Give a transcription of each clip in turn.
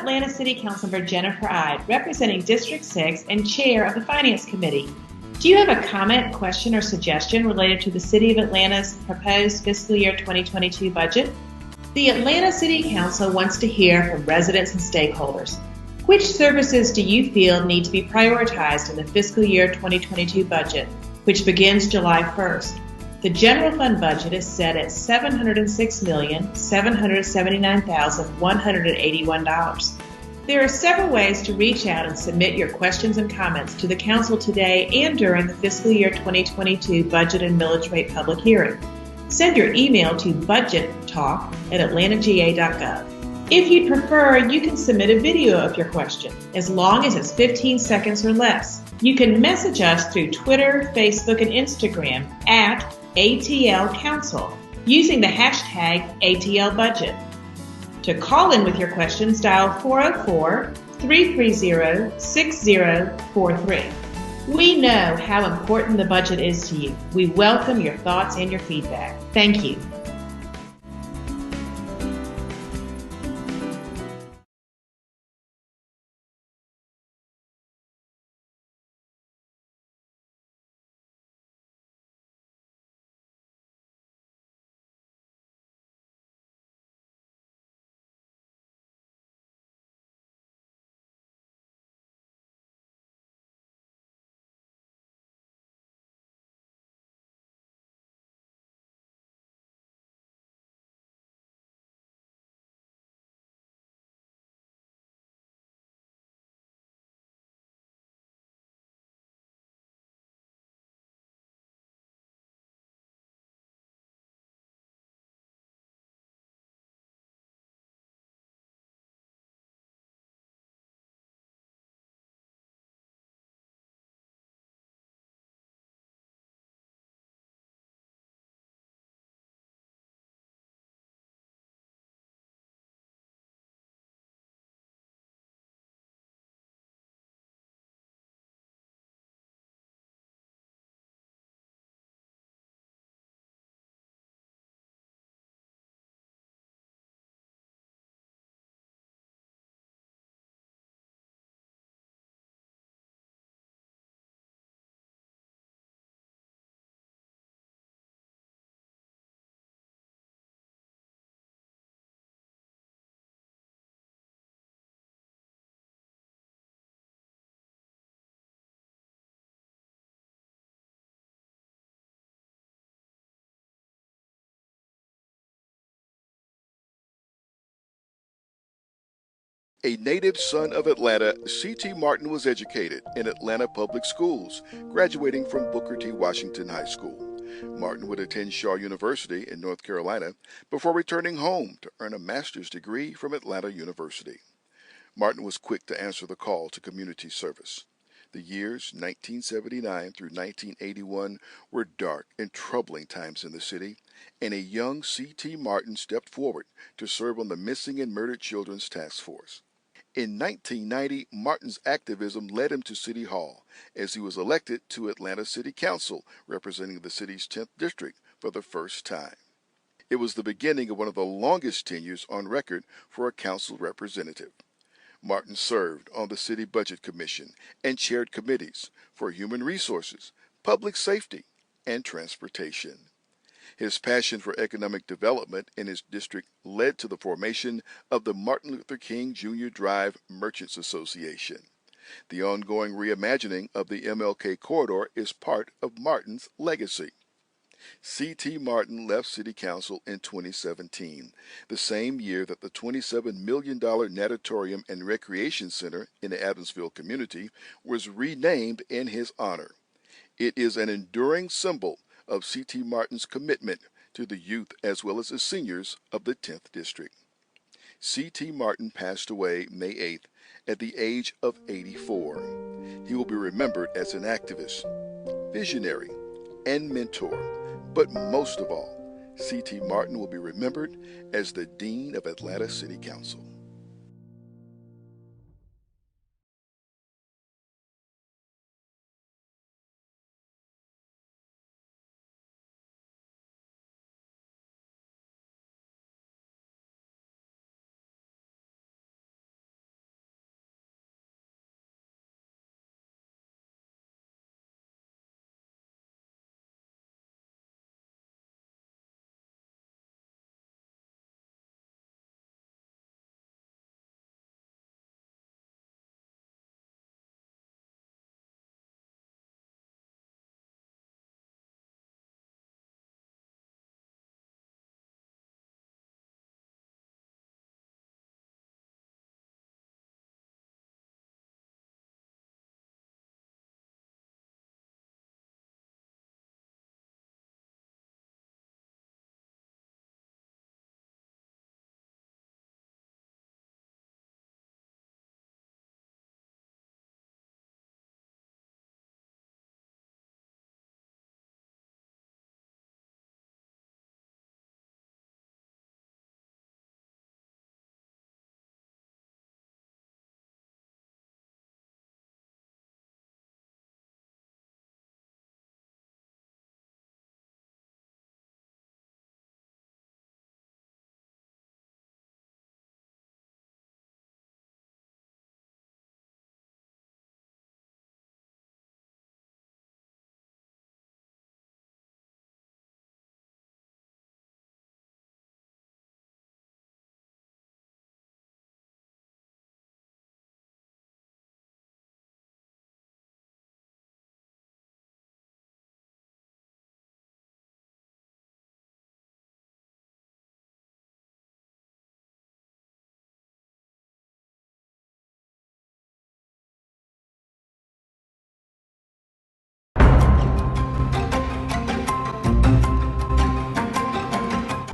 Atlanta City Councilmember Jennifer Ide, representing District 6 and Chair of the Finance Committee. Do you have a comment, question, or suggestion related to the City of Atlanta's proposed fiscal year 2022 budget? The Atlanta City Council wants to hear from residents and stakeholders. Which services do you feel need to be prioritized in the fiscal year 2022 budget, which begins July 1st? The general fund budget is set at $706,779,181. There are several ways to reach out and submit your questions and comments to the Council today and during the fiscal year 2022 budget and millage rate public hearing. Send your email to budgettalk@atlantagA.gov. If you'd prefer, you can submit a video of your question, as long as it's 15 seconds or less. You can message us through Twitter, Facebook, and Instagram at ATL Council using the hashtag ATL Budget. To call in with your questions, dial 404-330-6043. We know how important the budget is to you. We welcome your thoughts and your feedback. Thank you. A native son of Atlanta, C.T. Martin was educated in Atlanta public schools, graduating from Booker T. Washington High School. Martin would attend Shaw University in North Carolina before returning home to earn a master's degree from Atlanta University. Martin was quick to answer the call to community service. The years 1979 through 1981 were dark and troubling times in the city, and a young C.T. Martin stepped forward to serve on the Missing and Murdered Children's Task Force. In 1990, Martin's activism led him to City Hall as he was elected to Atlanta City Council, representing the city's 10th district for the first time. It was the beginning of one of the longest tenures on record for a council representative. Martin served on the City Budget Commission and chaired committees for human resources, public safety, and transportation. His passion for economic development in his district led to the formation of the Martin Luther King Jr. Drive Merchants Association. The ongoing reimagining of the MLK corridor is part of Martin's legacy. C.T. Martin left City Council in 2017, the same year that the $27 million Natatorium and Recreation Center in the Adamsville community was renamed in his honor. It is an enduring symbol of C.T. Martin's commitment to the youth as well as the seniors of the 10th District. C.T. Martin passed away May 8th at the age of 84. He will be remembered as an activist, visionary, and mentor, but most of all, C.T. Martin will be remembered as the Dean of Atlanta City Council.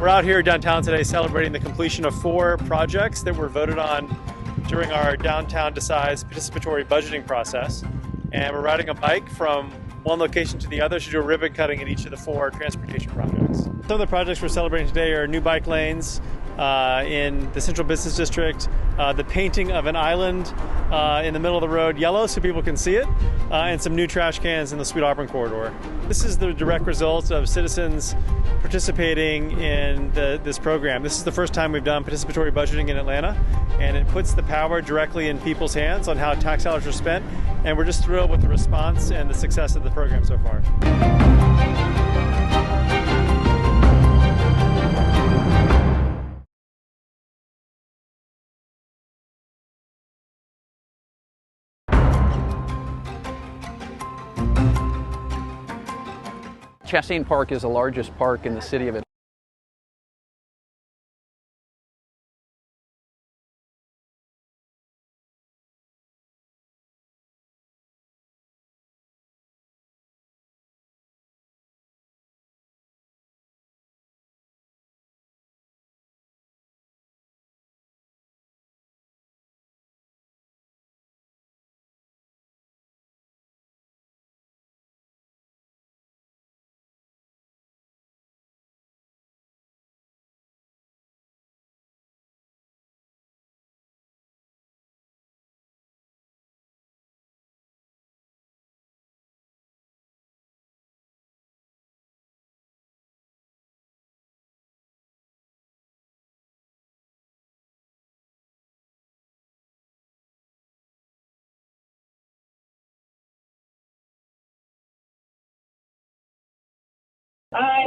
We're out here downtown today celebrating the completion of 4 projects that were voted on during our Downtown Decides participatory budgeting process. And we're riding a bike from one location to the other to do a ribbon cutting in each of the 4 transportation projects. Some of the projects we're celebrating today are new bike lanes in the Central Business District, the painting of an island in the middle of the road yellow so people can see it, and some new trash cans in the Sweet Auburn corridor. This is the direct result of citizens participating in this program. This is the first time we've done participatory budgeting in Atlanta, and it puts the power directly in people's hands on how tax dollars are spent, and we're just thrilled with the response and the success of the program so far. Chastain Park is the largest park in the city of Atlanta.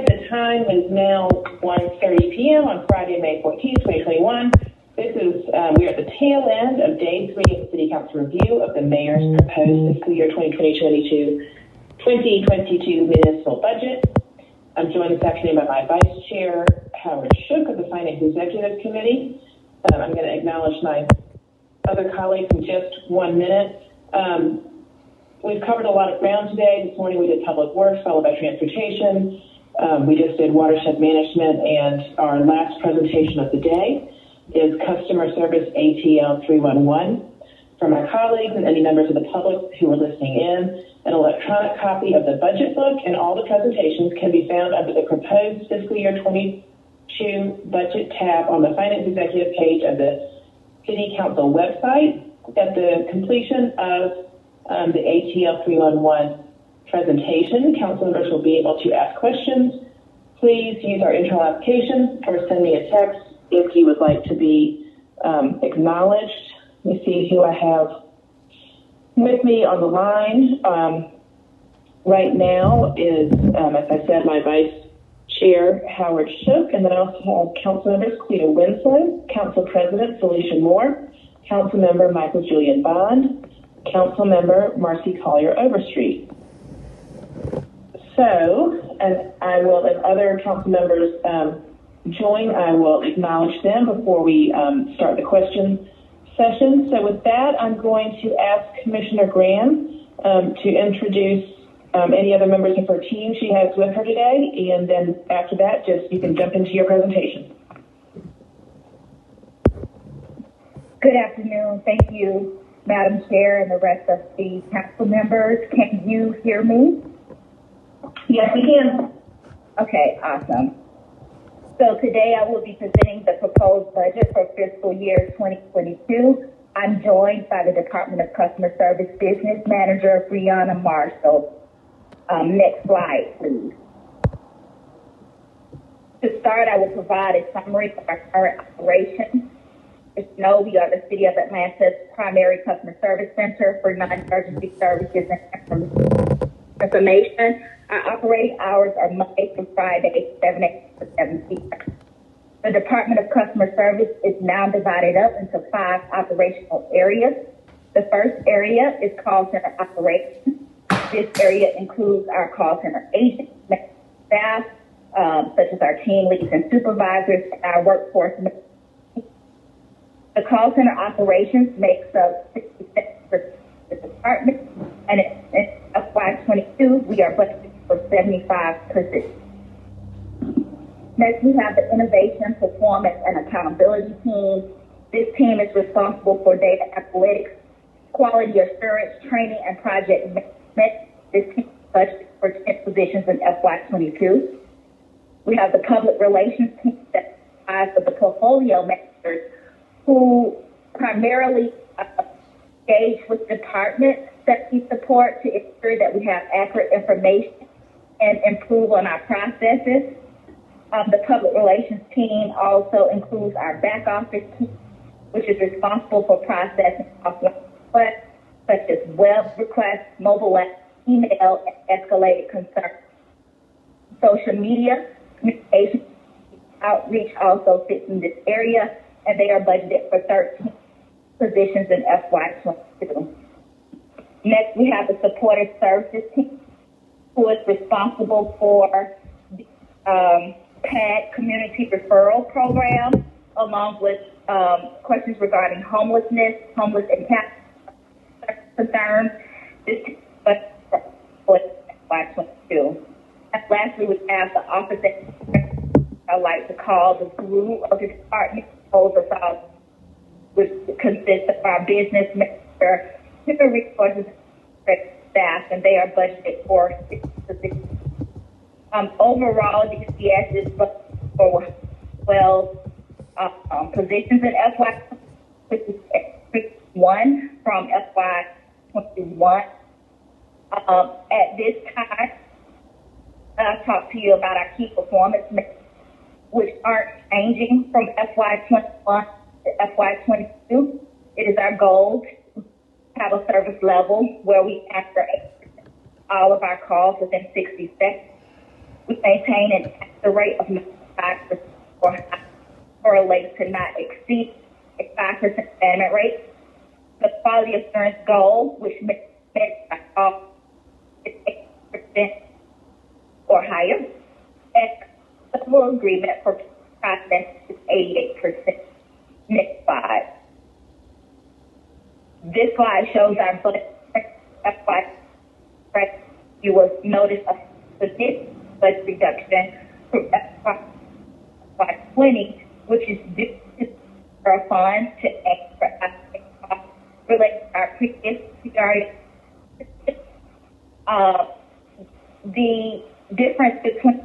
The time is now 1:30 p.m. on Friday, May 14, 2021. This is, we are at the tail end of Day 3 of the City Council review of the Mayor's proposed fiscal year 2022 municipal budget. I'm joined this afternoon by my Vice Chair, Howard Shook of the Finance Executive Committee. I'm going to acknowledge my other colleagues in just 1 minute. We've covered a lot of ground today. This morning we did public works, followed by transportation. We just did watershed management, and our last presentation of the day is customer service ATL 311. For my colleagues and any members of the public who are listening in, an electronic copy of the budget book and all the presentations can be found under the proposed fiscal year 22 budget tab on the Finance Executive page of the City Council website. At the completion of the ATL 311 presentation, council members will be able to ask questions. Please use our internal application or send me a text if you would like to be acknowledged. Let me see who I have with me on the line. Right now is, as I said, my Vice Chair, Howard Shook, and then I also have council members Cleta Winslow, Council President Felicia Moore, Council Member Michael Julian Bond, Council Member Marcy Collier Overstreet. So, and I will, if other council members join, I will acknowledge them before we start the question session. So with that, I'm going to ask Commissioner Graham to introduce any other members of her team she has with her today, and then after that, just you can jump into your presentation. Good afternoon. Thank you, Madam Chair and the rest of the council members. Can you hear me? Yes, we can. Okay, awesome. So today I will be presenting the proposed budget for fiscal year 2022. I'm joined by the Department of Customer Service Business Manager, Brianna Marshall. Next slide, please. To start, I will provide a summary of our current operations. As you know, we are the City of Atlanta's primary customer service center for non-emergency services and information. Our operating hours are Monday through Friday, 7 a.m. to 7 p.m. The Department of Customer Service is now divided up into 5 operational areas. The first area is call center operations. This area includes our call center agents, staff, such as our team leads and supervisors, and our workforce. The call center operations makes up 66% of the department, and in FY22, we are budgeted for 75%. Next, we have the Innovation, Performance, and Accountability team. This team is responsible for data analytics, quality assurance, training, and project management. This team is budgeted for 10 positions in FY22. We have the Public Relations team that comprised of the portfolio managers who primarily engage with departments that we support to ensure that we have accurate information and improve on our processes. The public relations team also includes our back office team, which is responsible for processing offline requests such as web requests, mobile apps, email, and escalated concerns. Social media, communication, outreach also fits in this area, and they are budgeted for 13 positions in FY22. Next, we have the supportive services team, who is responsible for the PAD community referral program, along with questions regarding homelessness, homeless impact concerns. This is for FY22. And lastly, we have the office that I like to call the glue of the department, which consists of our business manager, human resources, staff, and they are budgeted for 6 positions. Overall, DCS is budgeted for 12 positions in FY, which is 1 from FY21. At this time, I'll talk to you about our key performance metrics, which aren't changing from FY21 to FY22. It is our goal to have a service level where we answer all of our calls within 60 seconds. We maintain an answer rate of 95% or correlates to not exceed a 5% abandonment rate. The quality assurance goal, which makes our call is 8% or higher, and the full agreement for process is 88%. Next slide. This slide shows our budget FY. You will notice a significant budget reduction from FY20, which is due to our funds to extra costs related to our previous PRA. The difference between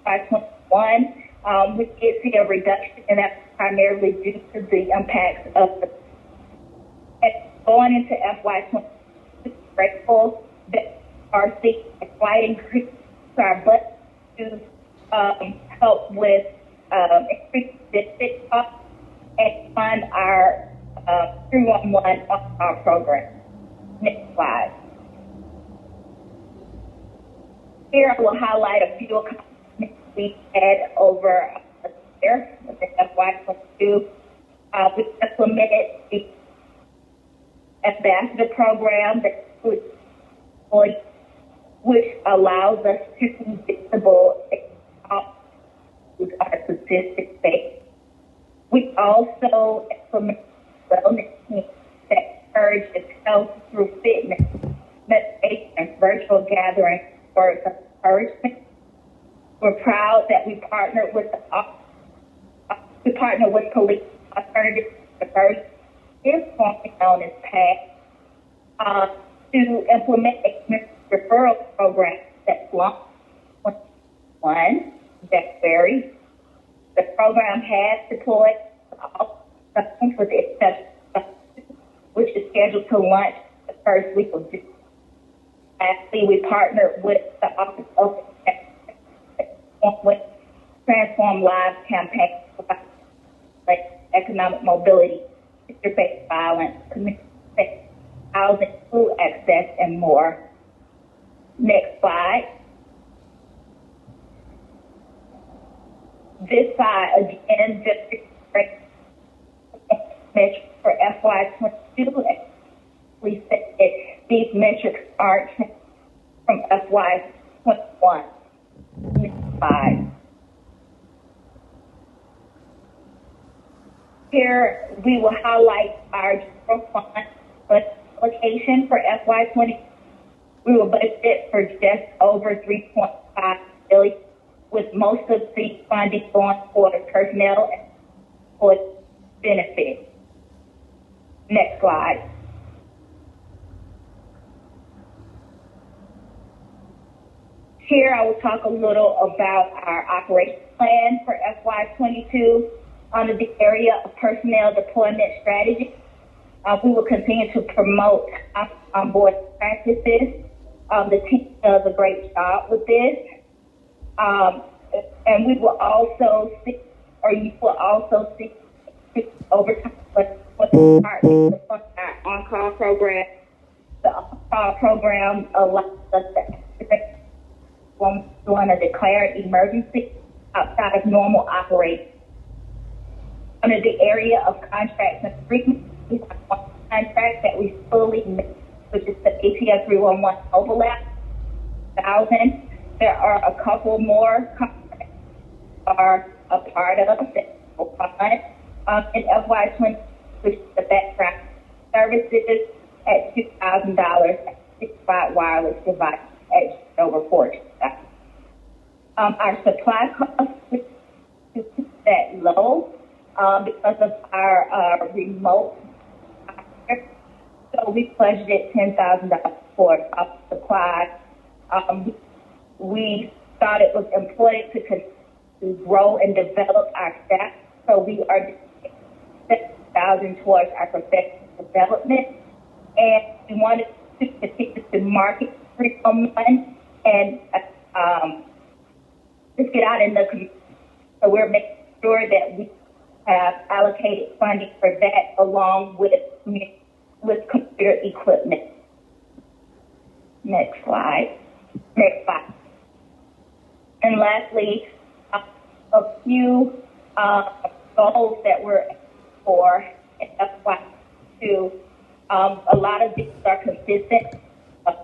FY21, we did see a reduction, and that's primarily due to the impacts of the going into FY22. Grateful that our seeing a slight increase to our budget to help with increased district costs and fund our 311 our program. Next slide. Here I will highlight a few accomplishments we had over a year with the FY22. We implemented the ambassador program that which allows us to be visible with our statistics base. We also implemented wellness teams that encourages health through fitness, meditation, and virtual gatherings for encouragement. We're proud that we partnered with Police Alternatives to First, formerly known as PAD, to implement a referral program that launched in 2021, January. The program has deployed all customers with the exception of which is scheduled to launch the first week of June. Lastly, we partnered with the Office of Transform Lives campaign to provide economic mobility, gender-based violence, community-based housing, food access, and more. Next slide. This slide, again, just metrics for FY22. We said that these metrics are from FY21. Next slide. Here we will highlight our general fund allocation for FY20. We will budget for just over $3.5 billion with most of the funding going for personnel and for benefits. Next slide. Here I will talk a little about our operations plan for FY22 under the area of personnel deployment strategy. We will continue to promote onboard practices. The team does a great job with this. And we will also see, or you will also see overtime for the department to fund our on-call program. The on-call program allows us to activate during a declared emergency outside of normal operations. Under the area of contracts and frequency, we have one contract that we fully make, which is the ATS 311 overlap, 1,000. There are a couple more contracts that are a part of that will fund in FY20, which is the background services at $2,000 and 65 wireless devices at just over $14,000. Our supply costs is that low because of our remote. So we budgeted $10,000 for supply. We thought it was important to grow and develop our staff, so we are $7,000 towards our professional development, and we wanted to continue to market 311 and just get out in the community. So we're making sure that we have allocated funding for that, along with computer equipment. Next slide. Next slide. And lastly, a few goals that we're for in FY22. A lot of these are consistent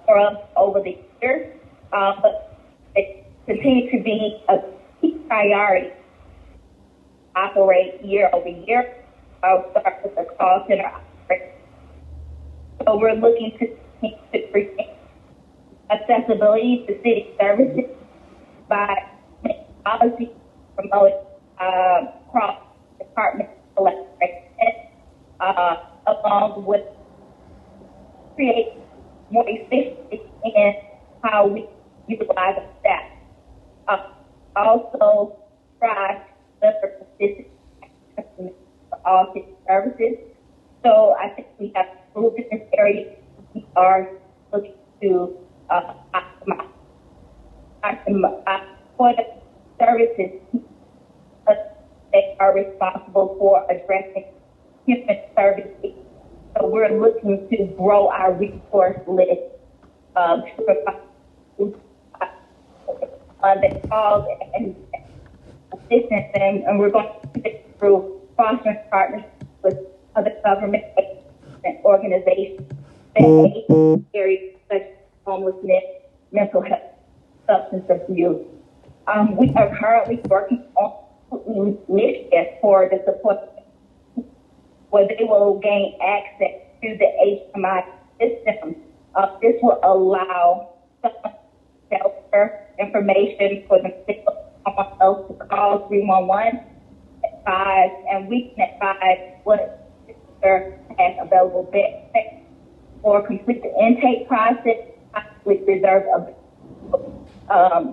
for us over the years, but they continue to be a key priority. Operate year over year. I'll start with the call center operation. So we're looking to increase accessibility to city services by making policy promoting cross department collaboration, along with create more efficiency in how we utilize the staff. Also, strive to deliver consistent for all city services. So I think we have improved in this area. We are looking to optimize for the services. They are responsible for addressing human services. So we're looking to grow our resource list to provide that calls and assistance, and we're going to do this through fostering partnerships with other government and organizations that aid areas such as homelessness, mental health, substance abuse. We are currently working on initiatives for the support where they will gain access to the HMI system. This will allow shelter information for them to call 311, advise, and we can advise what shelter has available beds or complete the intake process with reserve of.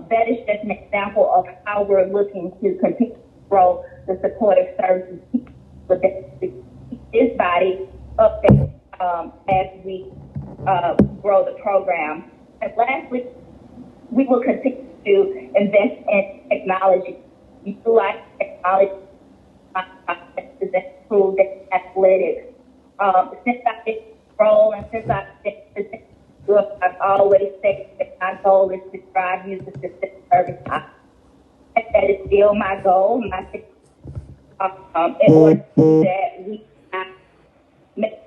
That is just an example of how we're looking to continue to grow the supportive services with this body update as we grow the program. And lastly, we will continue to invest in technology, utilize technology to improve the athletics. Since I've been role and since I've been I've always said that my goal is to drive user-assisted service. That is still my goal. In order to do that, we have make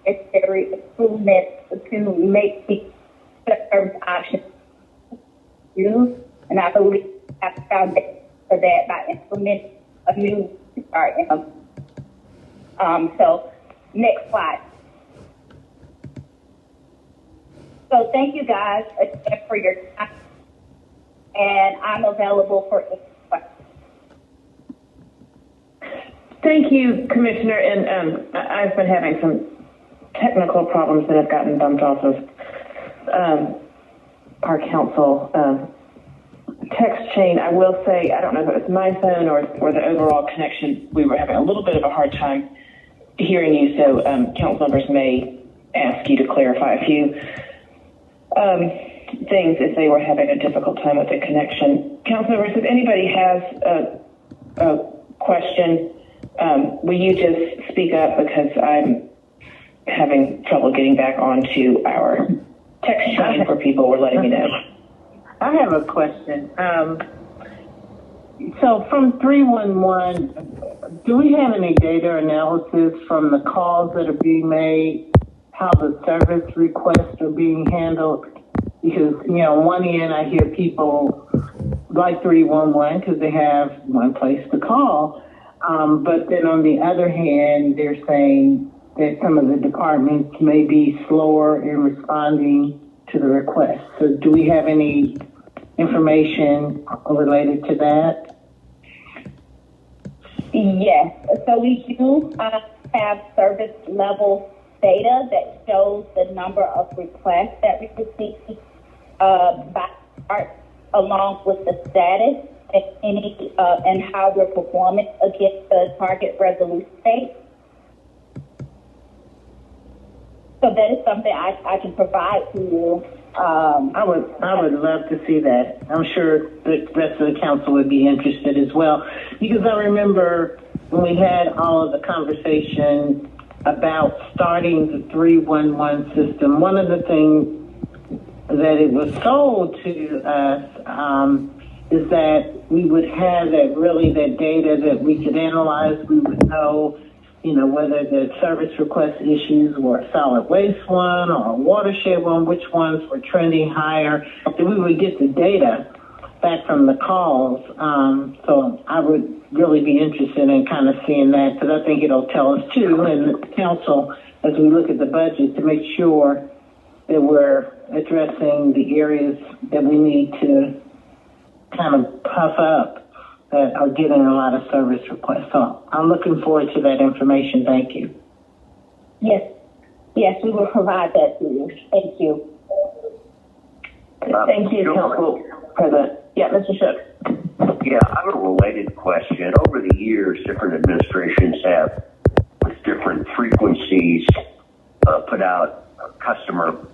necessary improvements to make the service options use, and I believe we have found for that by implementing a new CRM. So, next slide. So thank you guys again for your time. and I'm available for any questions. Thank you, Commissioner. And I've been having some technical problems that have gotten bumped off of our council text chain. I will say, I don't know if it was my phone or the overall connection. We were having a little bit of a hard time hearing you, so council members may ask you to clarify a few things if they were having a difficult time with the connection. Council members, if anybody has a question, will you just speak up, because I'm having trouble getting back onto our text chain where people were letting me know. I have a question. So from 311, do we have any data analysis from the calls that are being made, how the service requests are being handled? Because, on one end, I hear people like 311 because they have one place to call. But then on the other hand, they're saying that some of the departments may be slower in responding to the request. So do we have any information related to that? Yes, so we do have service level data that shows the number of requests that we receive by part, along with the status and how we're performing against the target resolution date. So that is something I can provide to you. I would love to see that. I'm sure the rest of the council would be interested as well, because I remember when we had all of the conversation about starting the 311 system, one of the things that it was sold to us is that we would have that data that we could analyze. We would know, whether the service request issues were a solid waste one or a watershed one, which ones were trending higher. And we would get the data back from the calls. So I would really be interested in kind of seeing that, because I think it'll tell us too, and the council, as we look at the budget, to make sure that we're addressing the areas that we need to kind of puff up that are getting a lot of service requests. So I'm looking forward to that information. Thank you. Yes, we will provide that to you. Thank you. Thank you, Council President. Yeah, Mr. Shook. Yeah, I have a related question. Over the years, different administrations have, with different frequencies, put out customer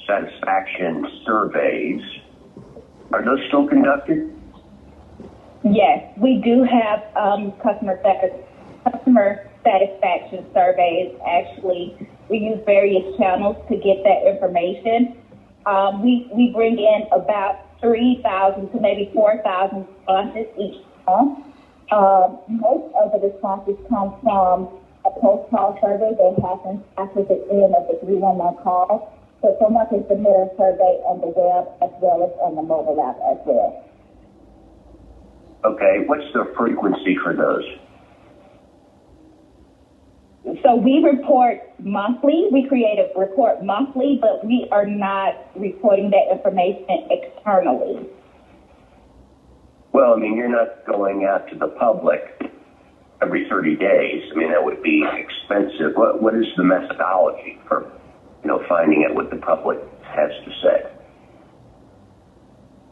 satisfaction surveys. Are those still conducted? Yes, we do have customer satisfaction surveys. Actually, we use various channels to get that information. We bring in about 3,000 to maybe 4,000 responses each month. Most of the responses come from a post-call survey that happens after the end of the 311 call. So someone can submit a survey on the web as well as on the mobile app as well. Okay, what's the frequency for those? So we report monthly. We create a report monthly, but we are not reporting that information externally. Well, I mean, you're not going out to the public every 30 days. I mean, that would be expensive. What is the methodology for, finding out what the public has to say?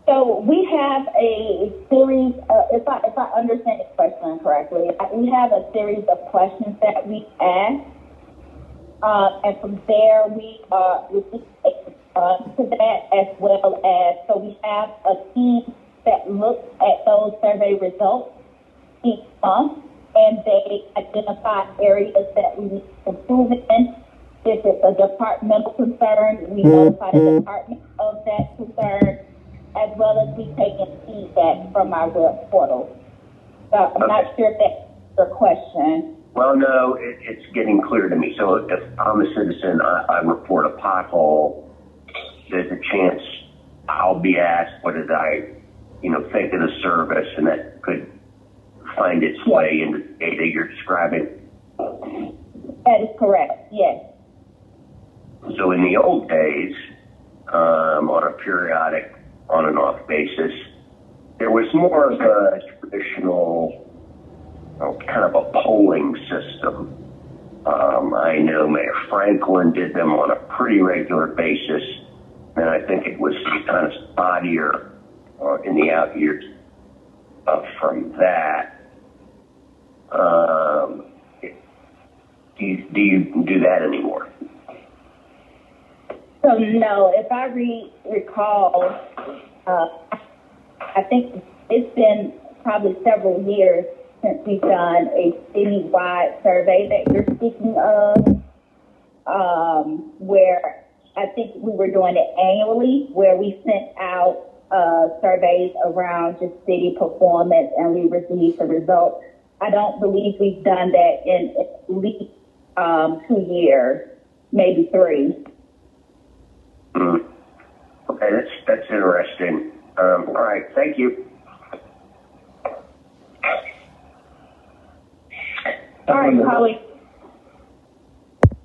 So we have a series, if I understand the question correctly, we have a series of questions that we ask, and from there we receive a response to that, as well as, so we have a team that looks at those survey results each month, and they identify areas that we need to improve in. If it's a departmental concern, we notify the department of that concern, as well as we take in feedback from our web portal. So I'm not sure if that's your question. Well, no, it's getting clear to me. So if I'm a citizen, I report a pothole, there's a chance I'll be asked, what did I, think of the service, and that could find its way into the data you're describing. That is correct, yes. So in the old days, on a periodic on and off basis, there was more of a traditional, kind of a polling system. I know Mayor Franklin did them on a pretty regular basis, and I think it was kind of spottier in the out years from that. Do you do that anymore? So no, if I recall, I think it's been probably several years since we've done a citywide survey that you're speaking of, where I think we were doing it annually, where we sent out surveys around just city performance and we received the results. I don't believe we've done that in at least 2 years, maybe 3. Okay, that's interesting. All right, thank you. All right, Holly.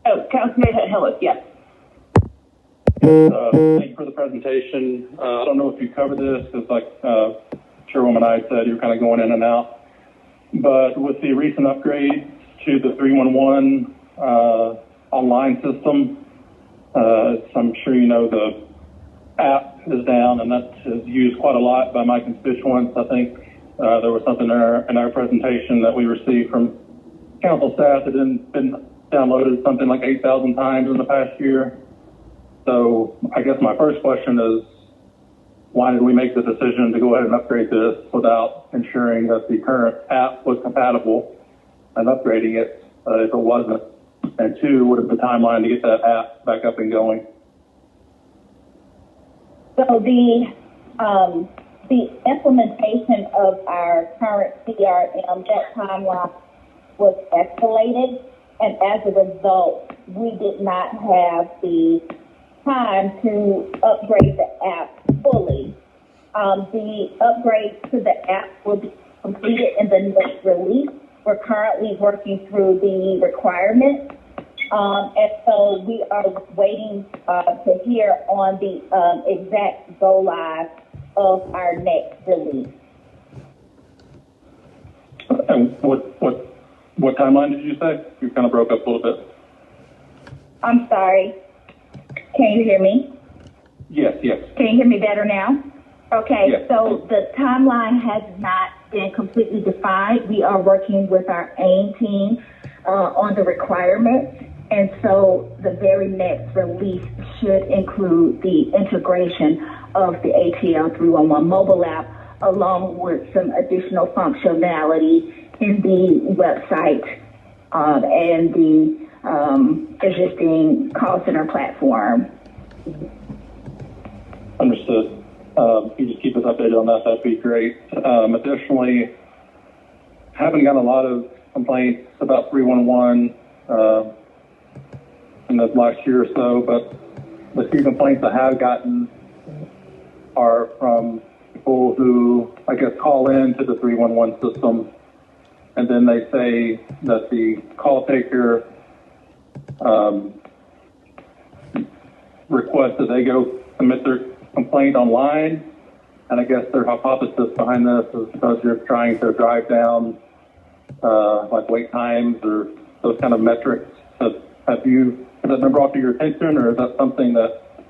Oh, Councilman Hillis, yes. Thank you for the presentation. I don't know if you covered this, because like Chairwoman Ide said, you're kind of going in and out. But with the recent upgrade to the 311 online system, I'm sure you know the app is down, and that is used quite a lot by my constituents. I think there was something in our presentation that we received from council staff that had been downloaded something like 8,000 times in the past year. So I guess my first question is, why did we make the decision to go ahead and upgrade this without ensuring that the current app was compatible and upgrading it if it wasn't? And 2, what is the timeline to get that app back up and going? So the implementation of our current CRM, that timeline was escalated, and as a result, we did not have the time to upgrade the app fully. The upgrade to the app will be completed in the next release. We're currently working through the requirements, and so we are waiting to hear on the exact go live of our next release. And what timeline did you say? You kind of broke up a little bit. I'm sorry. Can you hear me? Yes. Can you hear me better now? Okay, yes. So the timeline has not been completely defined. We are working with our AIM team on the requirements, and so the very next release should include the integration of the ATL 311 mobile app, along with some additional functionality in the website and the existing call center platform. Understood. If you just keep us updated on that, that'd be great. Additionally, haven't gotten a lot of complaints about 311 in the last year or so, but the few complaints I have gotten are from people who, I guess, call in to the 311 system, and then they say that the call taker requests that they go submit their complaint online, and I guess their hypothesis behind this is because you're trying to drive down like wait times or those kind of metrics. Has that been brought to your attention, or is that something that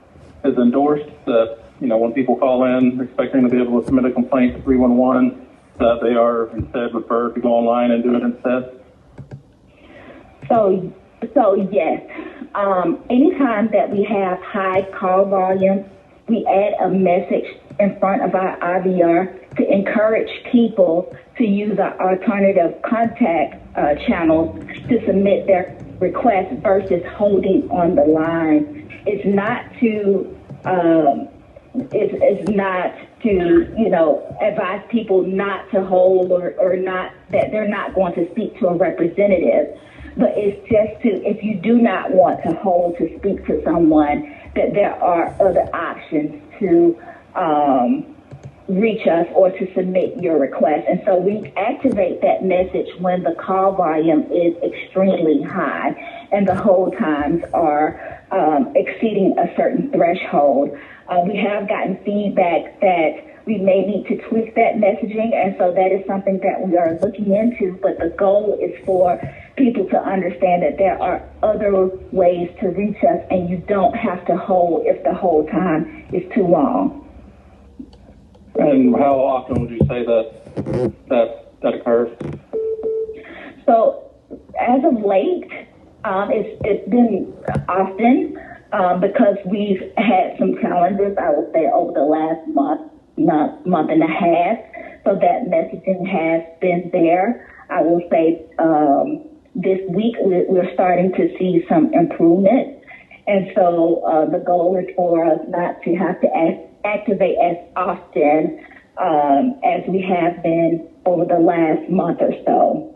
is endorsed, that, you know, when people call in expecting to be able to submit a complaint to 311, that they are instead referred to go online and do it instead? So yes, anytime that we have high call volume, we add a message in front of our IVR to encourage people to use our alternative contact channels to submit their request versus holding on the line. It's not to advise people not to hold or not, that they're not going to speak to a representative. But it's just if you do not want to hold to speak to someone, that there are other options to reach us or to submit your request. And so we activate that message when the call volume is extremely high and the hold times are exceeding a certain threshold. We have gotten feedback that we may need to tweak that messaging, and so that is something that we are looking into. But the goal is for people to understand that there are other ways to reach us, and you don't have to hold if the hold time is too long. And how often would you say that occurs? So as of late, it's been often because we've had some challenges, I would say, over the last month and a half. So that messaging has been there. I will say this week we're starting to see some improvement. And so the goal is for us not to have to activate as often as we have been over the last month or so.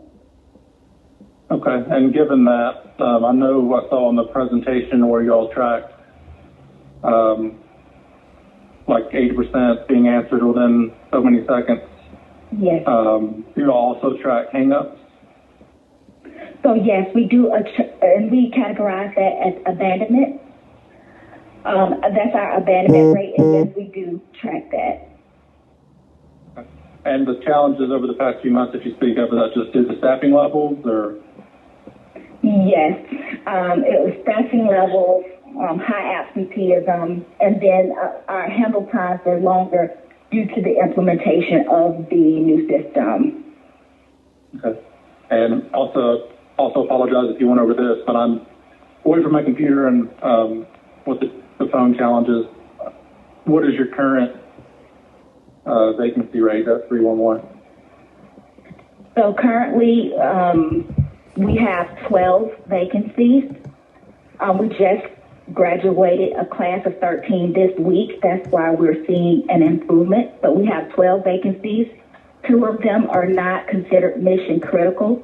Okay, and given that, I know I saw in the presentation where you all tracked like 80% being answered within so many seconds. Yes. You also track hang-ups? So yes, we do, and we categorize that as abandonment. That's our abandonment rate, and yes, we do track that. Okay. And the challenges over the past few months that you speak of, is that just due to staffing levels, or? Yes, it was staffing levels, high absenteeism, and then our handle times were longer due to the implementation of the new system. Okay. And also apologize if you went over this, but I'm away from my computer and with the phone challenges. What is your current vacancy rate at 311? So currently, we have 12 vacancies. We just graduated a class of 13 this week. That's why we're seeing an improvement. But we have 12 vacancies. 2 of them are not considered mission critical.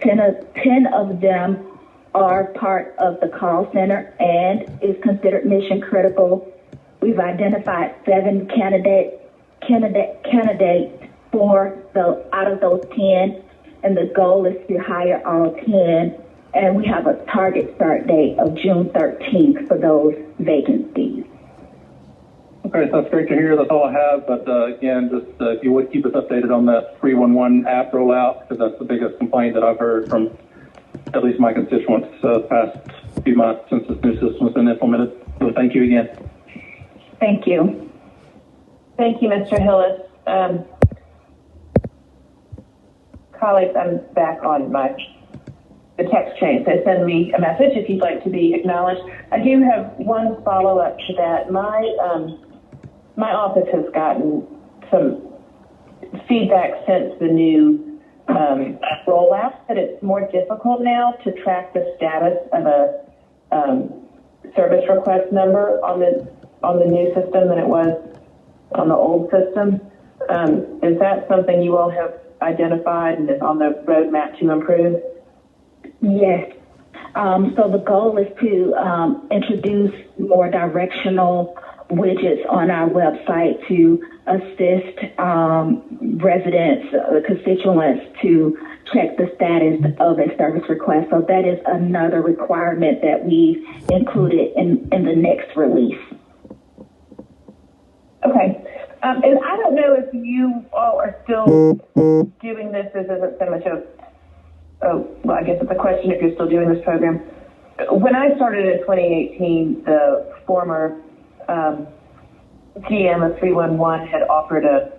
10 of them are part of the call center and is considered mission critical. We've identified 7 candidates for out of those 10. And the goal is to hire all 10, and we have a target start date of June 13th for those vacancies. Okay, so that's great to hear. That's all I have. But again, just if you would keep us updated on that 311 app rollout, because that's the biggest complaint that I've heard from at least my constituents the past few months since this new system has been implemented. So thank you again. Thank you. Thank you, Mr. Hillis. Colleagues, I'm back on the text chain, so send me a message if you'd like to be acknowledged. I do have one follow-up to that. My office has gotten some feedback since the new rollout that it's more difficult now to track the status of a service request number on the new system than it was on the old system. Is that something you all have identified and is on the roadmap to improve? Yes. So the goal is to introduce more directional widgets on our website to assist residents, constituents to check the status of a service request. So that is another requirement that we've included in the next release. Okay. And I don't know if you all are still doing this. This isn't so much well, I guess it's a question if you're still doing this program. When I started in 2018, the former GM of 311 had offered a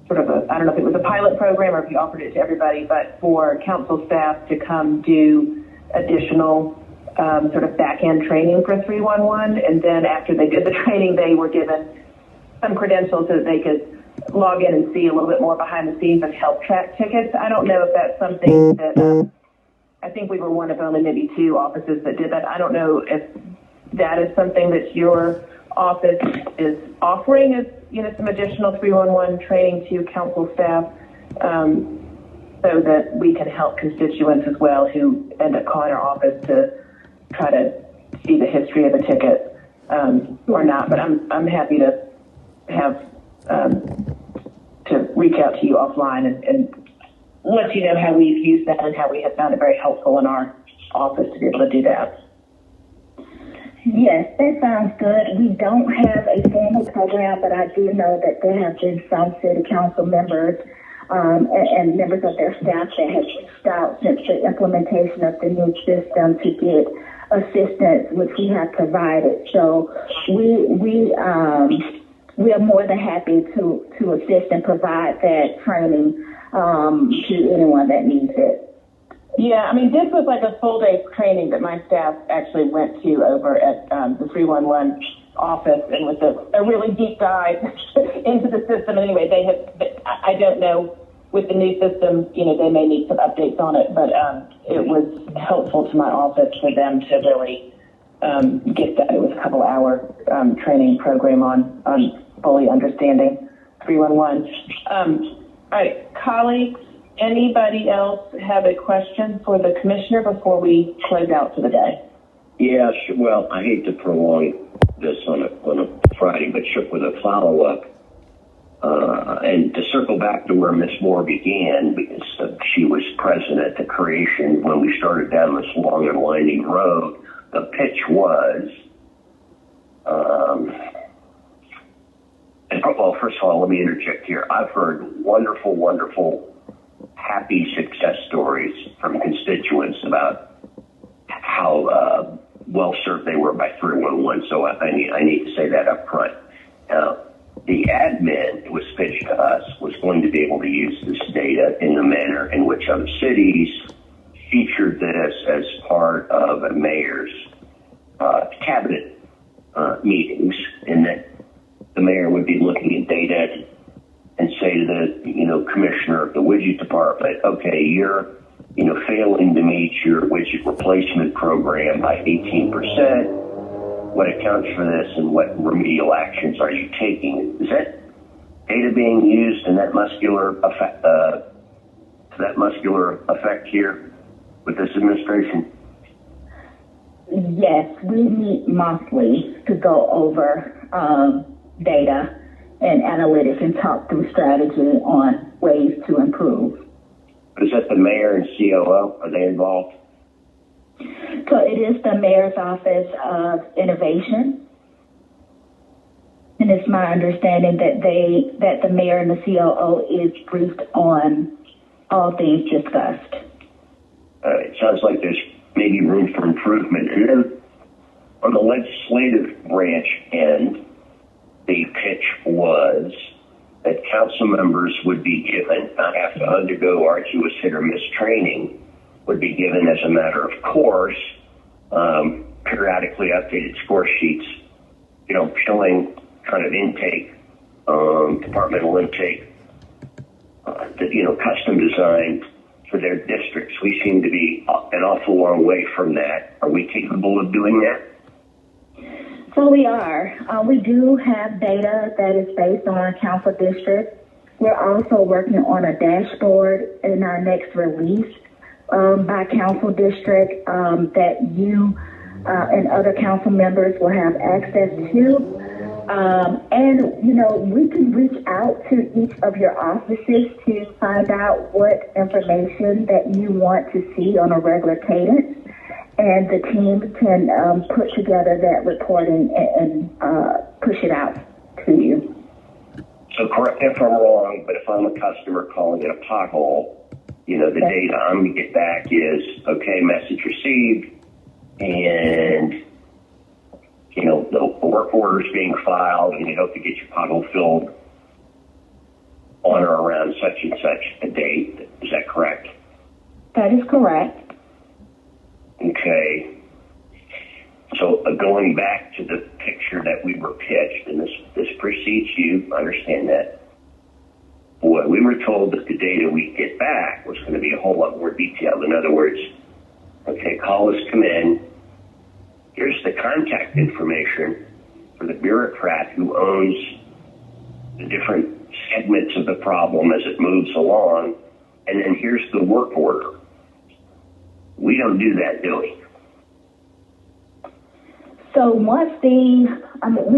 sort of I don't know if it was a pilot program or if he offered it to everybody, but for council staff to come do additional sort of back-end training for 311. And then after they did the training, they were given some credentials so that they could log in and see a little bit more behind the scenes and help track tickets. I don't know if that's something that I think we were one of only maybe 2 offices that did that. I don't know if that is something that your office is offering as some additional 311 training to council staff, so that we can help constituents as well who end up calling our office to try to see the history of a ticket or not. But I'm happy to have to reach out to you offline and let you know how we've used that and how we have found it very helpful in our office to be able to do that. Yes, that sounds good. We don't have a formal program, but I do know that there have been some city council members and members of their staff that have reached out since the implementation of the new system to get assistance, which we have provided. So we are more than happy to assist and provide that training to anyone that needs it. Yeah, I mean, this was like a full day training that my staff actually went to over at the 311 office, and with a really deep dive into the system. Anyway, I don't know, with the new system, they may need some updates on it, but it was helpful to my office for them to really get that. It was a couple hour training program on fully understanding 311. All right, colleagues, anybody else have a question for the commissioner before we close out for the day? Yeah, well, I hate to prolong this on a Friday, but shook with a follow-up. And to circle back to where Ms. Moore began, because she was present at the creation when we started down this long and winding road, the pitch was, well, first of all, let me interject here. I've heard wonderful, happy success stories from constituents about how well served they were by 311. So I need to say that up front. The admin that was pitched to us was going to be able to use this data in the manner in which other cities featured this as part of a mayor's cabinet meetings, and that the mayor would be looking at data and say to the commissioner of the widget department, okay, you're failing to meet your widget replacement program by 18%. What accounts for this, and what remedial actions are you taking? Is that data being used in that muscular effect here with this administration? Yes, we meet monthly to go over data and analytics and talk through strategy on ways to improve. Is that the mayor and COO? Are they involved? So it is the Mayor's Office of Innovation, and it's my understanding that the mayor and the COO is briefed on all things discussed. It sounds like there's maybe room for improvement. And then on the legislative branch end, the pitch was that council members would be given, not have to undergo arduous hit or miss training, would be given as a matter of course, periodically updated score sheets, showing kind of intake, departmental intake, custom designed for their districts. We seem to be an awful long way from that. Are we capable of doing that? So we are. We do have data that is based on council districts. We're also working on a dashboard in our next release by council district that you and other council members will have access to. And, we can reach out to each of your offices to find out what information that you want to see on a regular cadence. And the team can put together that reporting and push it out to you. So correct me if I'm wrong, but if I'm a customer calling it a pothole, the data I'm going to get back is, okay, message received, and, the work order is being filed, and you hope to get your pothole filled on or around such and such a date. Is that correct? That is correct. Okay. So going back to the picture that we were pitched, and this precedes you, I understand that. Boy, we were told that the data we get back was going to be a whole lot more detailed. In other words, okay, callers come in. Here's the contact information for the bureaucrat who owns the different segments of the problem as it moves along. And then here's the work order. We don't do that, do we? So once we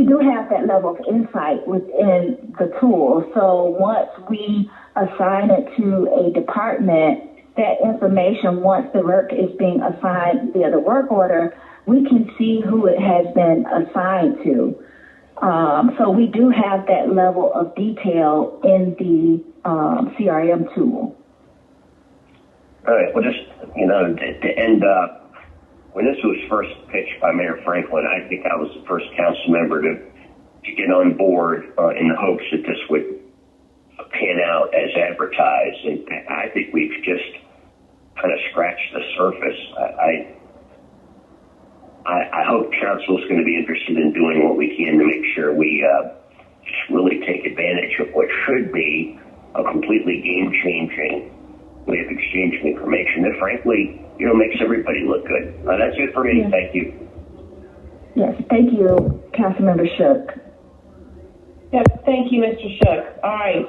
do have that level of insight within the tool. So once we assign it to a department, that information, once the work is being assigned via the work order, we can see who it has been assigned to. So we do have that level of detail in the CRM tool. All right. Well, just, to end up, when this was first pitched by Mayor Franklin, I think I was the first council member to get on board in the hopes that this would pan out as advertised. And I think we've just kind of scratched the surface. I hope council is going to be interested in doing what we can to make sure we just really take advantage of what should be a completely game-changing way of exchanging information that, frankly, makes everybody look good. That's it for me. Yes. Thank you. Yes, thank you, Councilmember Shook. Yes, thank you, Mr. Shook. All right.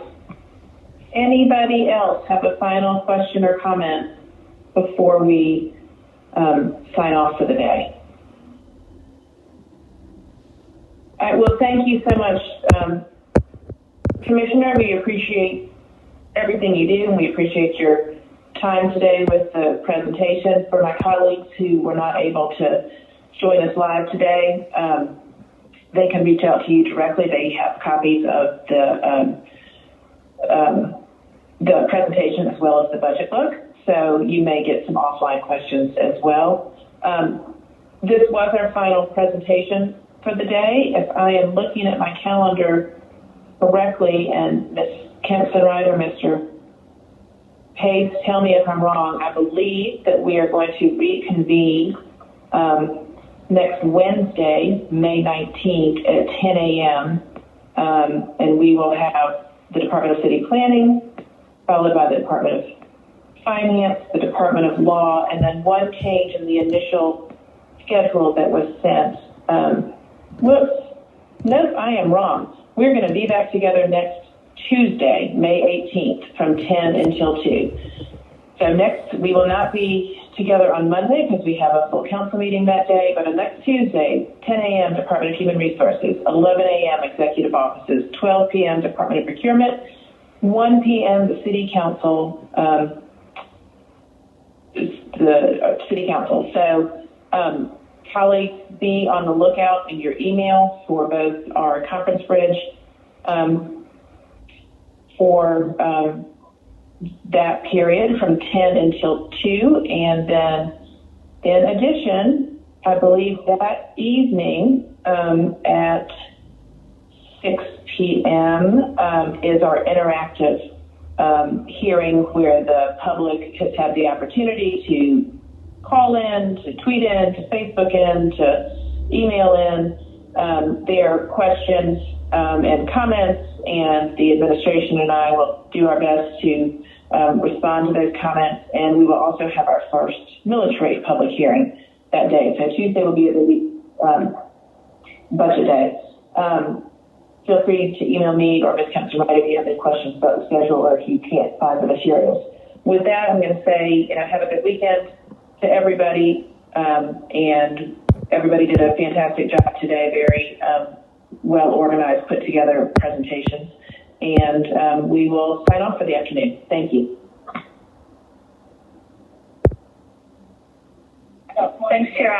Anybody else have a final question or comment before we sign off for the day? All right, well, thank you so much, Commissioner. We appreciate everything you do, and we appreciate your time today with the presentation. For my colleagues who were not able to join us live today, they can reach out to you directly. They have copies of the presentation as well as the budget book, so you may get some offline questions as well. This was our final presentation for the day. If I am looking at my calendar correctly, and Ms. Kempson-Wright or Mr. Pace, tell me if I'm wrong, I believe that we are going to reconvene next Wednesday, May 19th at 10 a.m. And we will have the Department of City Planning, followed by the Department of Finance, the Department of Law, and then one change in the initial schedule that was sent. Whoops, nope, I am wrong. We're going to be back together next Tuesday, May 18th, from 10 until 2. So next, we will not be together on Monday because we have a full council meeting that day, but on next Tuesday, 10 a.m. Department of Human Resources, 11 a.m. Executive Offices, 12 p.m. Department of Procurement, 1 p.m. the City Council, So, colleagues, be on the lookout in your email for both our conference bridge for that period from 10 until 2. And then in addition, I believe that evening at 6 p.m. Is our interactive hearing where the public has had the opportunity to call in, to tweet in, to Facebook in, to email in their questions and comments, and the administration and I will do our best to respond to those comments, and we will also have our first millage rate public hearing that day. So Tuesday will be the budget day. Feel free to email me or Ms. Kempson-Wright if you have any questions about the schedule or if you can't find the materials. With that, I'm going to say, have a good weekend to everybody, and everybody did a fantastic job today, very well organized, put together presentation, and we will sign off for the afternoon. Thank you. Thanks, Chair.